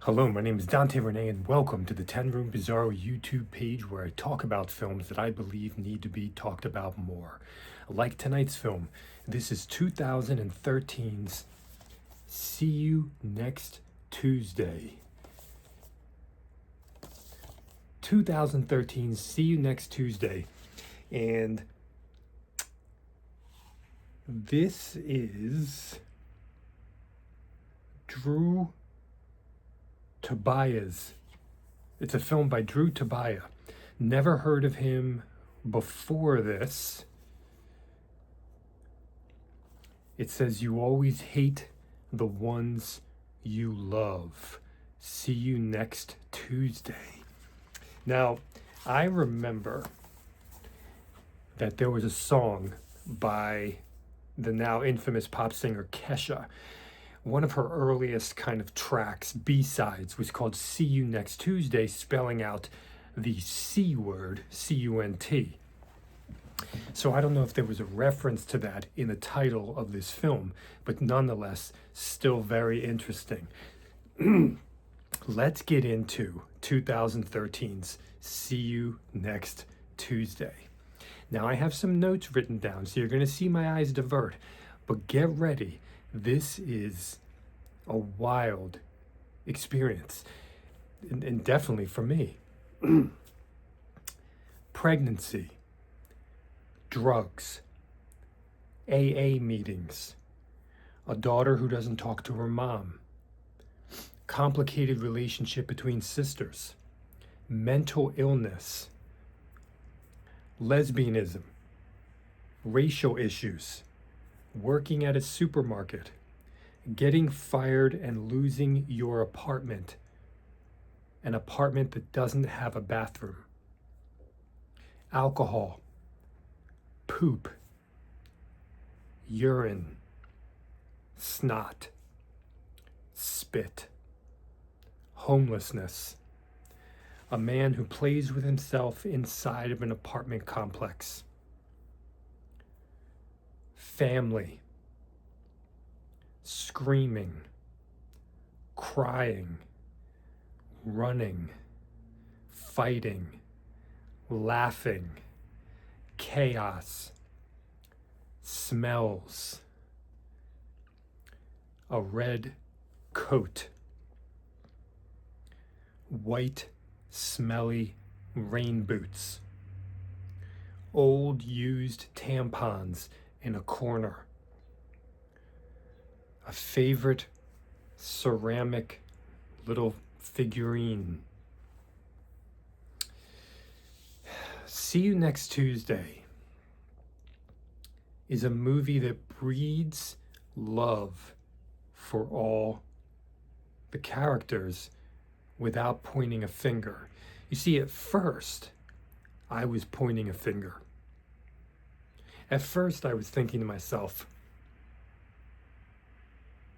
Hello, my name is Dante Renee, and welcome to the 10 Room Bizarro YouTube page where I talk about films that I believe need to be talked about more. Like tonight's film, this is 2013's See You Next Tuesday. 2013's See You Next Tuesday. And this is Drew Tobias. It's a film by Drew Tobias. Never heard of him before this. It says, "You always hate the ones you love. See you next Tuesday." Now, I remember that there was a song by the now infamous pop singer Kesha. One of her earliest kind of tracks, B-sides, was called See You Next Tuesday, spelling out the C word, C-U-N-T. So I don't know if there was a reference to that in the title of this film, but nonetheless, still very interesting. Let's get into 2013's See You Next Tuesday. Now I have some notes written down, so you're going to see my eyes divert, but get ready. This is a wild experience, and definitely for me. Pregnancy, drugs, AA meetings, a daughter who doesn't talk to her mom, complicated relationship between sisters, mental illness, lesbianism, racial issues, working at a supermarket, getting fired and losing your apartment, an apartment that doesn't have a bathroom, alcohol, poop, urine, snot, spit, homelessness, a man who plays with himself inside of an apartment complex, family, screaming, crying, running, fighting, laughing, chaos, smells, a red coat, white, smelly rain boots, old used tampons in a corner, a favorite ceramic little figurine. See You Next Tuesday is a movie that breeds love for all the characters without pointing a finger. You see, at first, I was pointing a finger. At first, I was thinking to myself,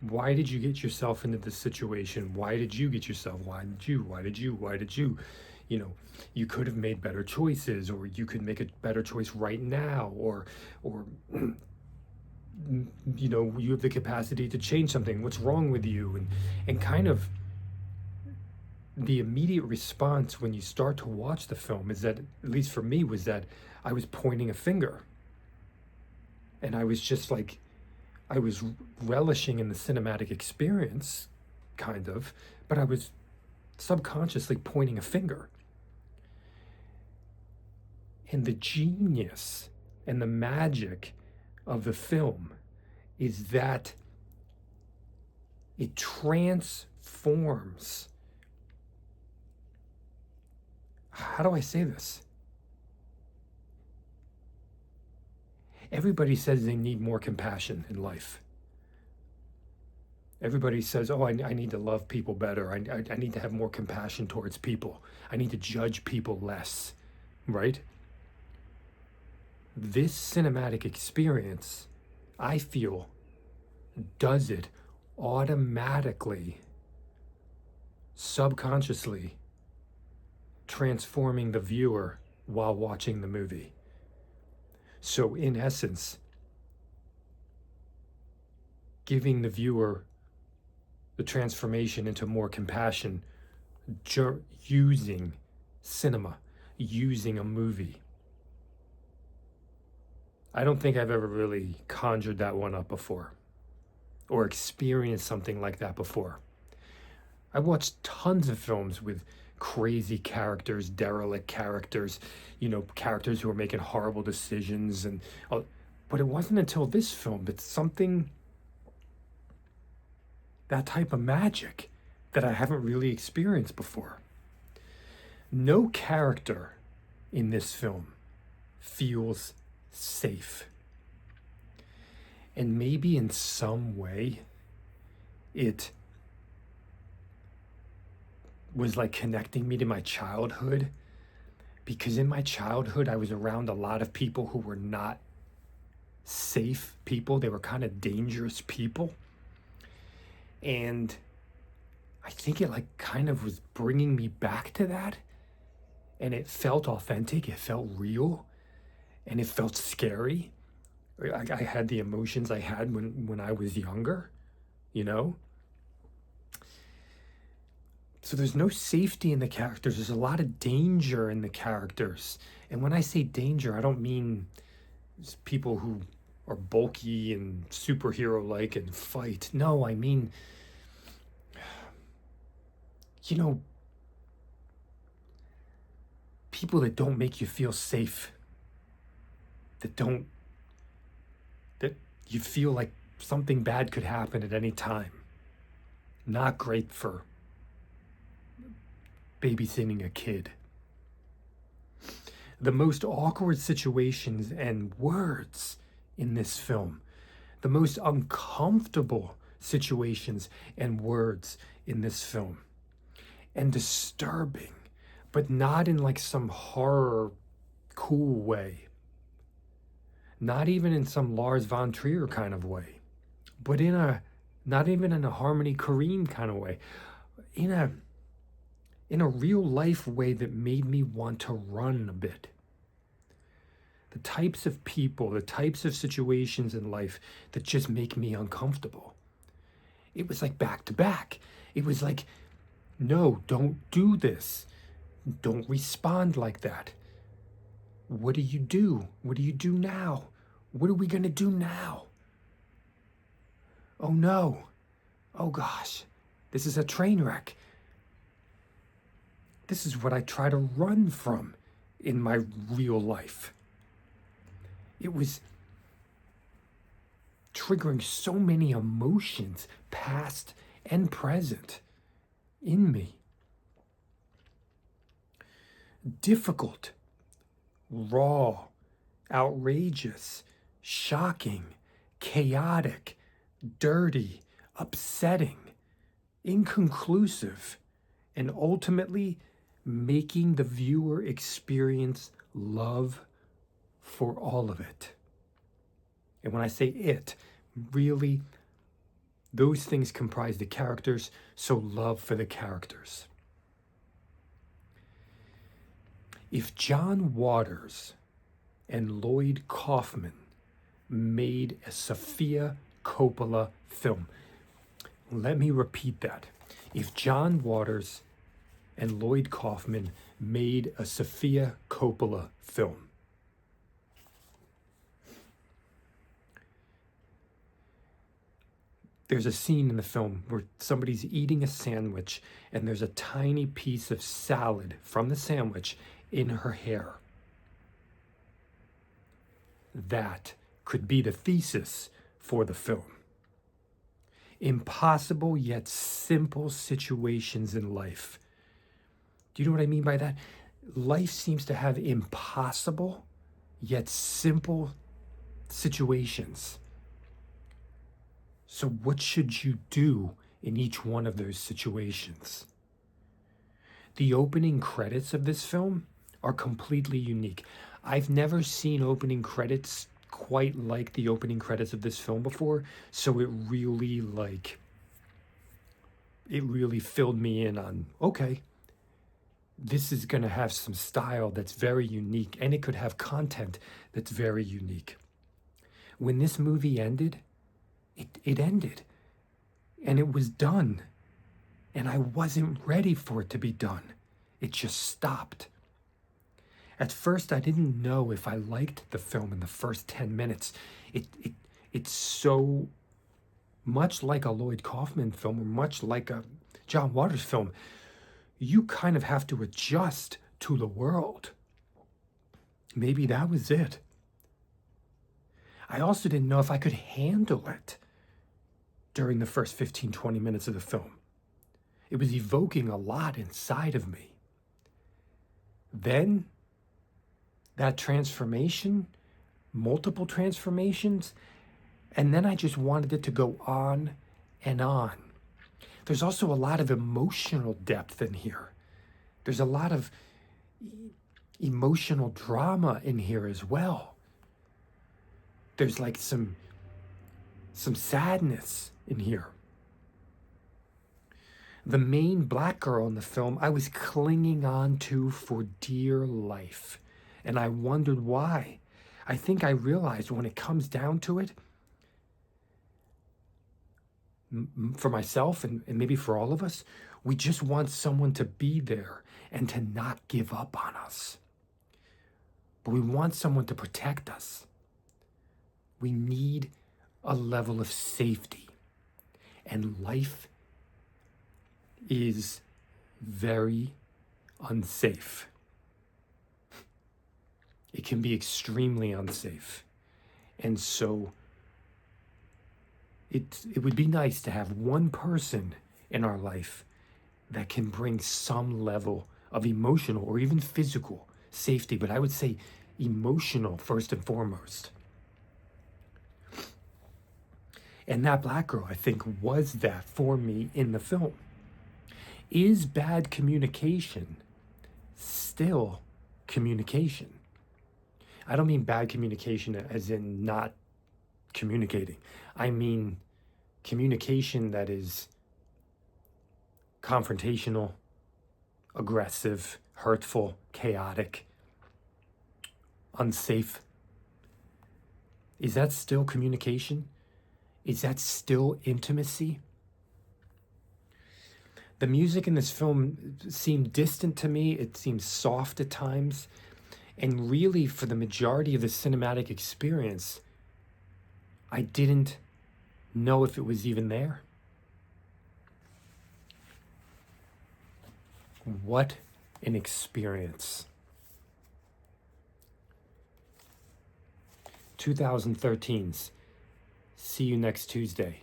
why did you get yourself into this situation? Why did you get yourself? Why did you? Why did you? Why did you? You know, you could have made better choices, or you could make a better choice right now, or you know, you have the capacity to change something. What's wrong with you? And kind of the immediate response when you start to watch the film is that, at least for me, was that I was pointing a finger. And I was just like, I was relishing in the cinematic experience, kind of, but I was subconsciously pointing a finger. And the genius and the magic of the film is that it transforms. How do I say this? Everybody says they need more compassion in life. Everybody says, oh, I need to love people better. I need to have more compassion towards people. I need to judge people less, right? This cinematic experience, I feel, does it automatically, subconsciously, transforming the viewer while watching the movie. So in essence, giving the viewer the transformation into more compassion using cinema, using a movie. I don't think I've ever really conjured that one up before or experienced something like that before. I watched tons of films with crazy characters, derelict characters, characters who are making horrible decisions, but it wasn't until this film that that type of magic that I haven't really experienced before. No character in this film feels safe. And maybe in some way it was like connecting me to my childhood, because in my childhood I was around a lot of people who were not safe people. They were kind of dangerous people. And I think it like kind of was bringing me back to that. And it felt authentic. It felt real. And it felt scary. I had the emotions I had when I was younger, So there's no safety in the characters. There's a lot of danger in the characters. And when I say danger, I don't mean people who are bulky and superhero-like and fight. No, I mean, people that don't make you feel safe. That you feel like something bad could happen at any time. Not great for babysitting a kid. The most awkward situations and words in this film, the most uncomfortable situations and words in this film, and disturbing, but not in like some horror cool way, not even in some Lars von Trier kind of way, but not even in a Harmony Korine kind of way, in a real life way that made me want to run a bit. The types of people, the types of situations in life that just make me uncomfortable. It was like back to back. It was like, no, don't do this. Don't respond like that. What do you do? What do you do now? What are we going to do now? Oh no. Oh gosh. This is a train wreck. This is what I try to run from in my real life. It was triggering so many emotions, past and present, in me. Difficult, raw, outrageous, shocking, chaotic, dirty, upsetting, inconclusive, and ultimately making the viewer experience love for all of it. And when I say it, really, those things comprise the characters, so love for the characters. If John Waters and Lloyd Kaufman made a Sofia Coppola film, let me repeat that. If John Waters and Lloyd Kaufman made a Sofia Coppola film, there's a scene in the film where somebody's eating a sandwich and there's a tiny piece of salad from the sandwich in her hair. That could be the thesis for the film. Impossible yet simple situations in life. Do you know what I mean by that? Life seems to have impossible yet simple situations. So what should you do in each one of those situations? The opening credits of this film are completely unique. I've never seen opening credits quite like the opening credits of this film before, so it really filled me in on, okay, this is going to have some style that's very unique, and it could have content that's very unique. When this movie ended, it ended, and it was done. and I wasn't ready for it to be done. It just stopped. At first, I didn't know if I liked the film in the first 10 minutes. It's so much like a Lloyd Kaufman film, or much like a John Waters film. You kind of have to adjust to the world. Maybe that was it. I also didn't know if I could handle it during the first 15, 20 minutes of the film. It was evoking a lot inside of me. Then, that transformation, multiple transformations, and then I just wanted it to go on and on. There's also a lot of emotional depth in here. There's a lot of emotional drama in here as well. There's like some sadness in here. The main black girl in the film, I was clinging on to for dear life. And I wondered why. I think I realized when it comes down to it, for myself and maybe for all of us, we just want someone to be there and to not give up on us. But we want someone to protect us. We need a level of safety. And life is very unsafe. It can be extremely unsafe. And so it would be nice to have one person in our life that can bring some level of emotional or even physical safety, but I would say emotional first and foremost. And that black girl, I think, was that for me in the film. Is bad communication still communication? I don't mean bad communication as in not communicating. I mean communication that is confrontational, aggressive, hurtful, chaotic, unsafe. Is that still communication? Is that still intimacy? The music in this film seemed distant to me. It seemed soft at times. And really, for the majority of the cinematic experience, I didn't know if it was even there. What an experience. 2013's See You Next Tuesday.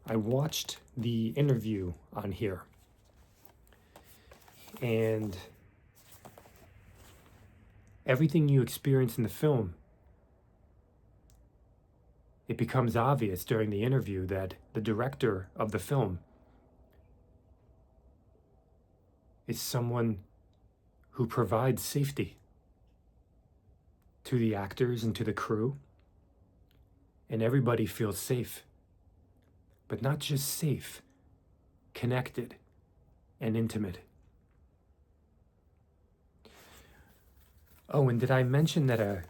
I watched the interview on here, and everything you experience in the film, it becomes obvious during the interview that the director of the film is someone who provides safety to the actors and to the crew, and everybody feels safe. But not just safe, connected and intimate. Oh, and did I mention that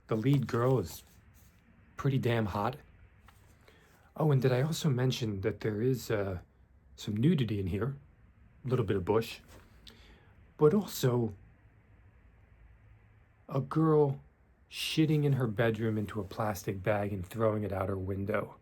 the lead girl is pretty damn hot? Oh, and did I also mention that there is some nudity in here, a little bit of bush, but also a girl shitting in her bedroom into a plastic bag and throwing it out her window.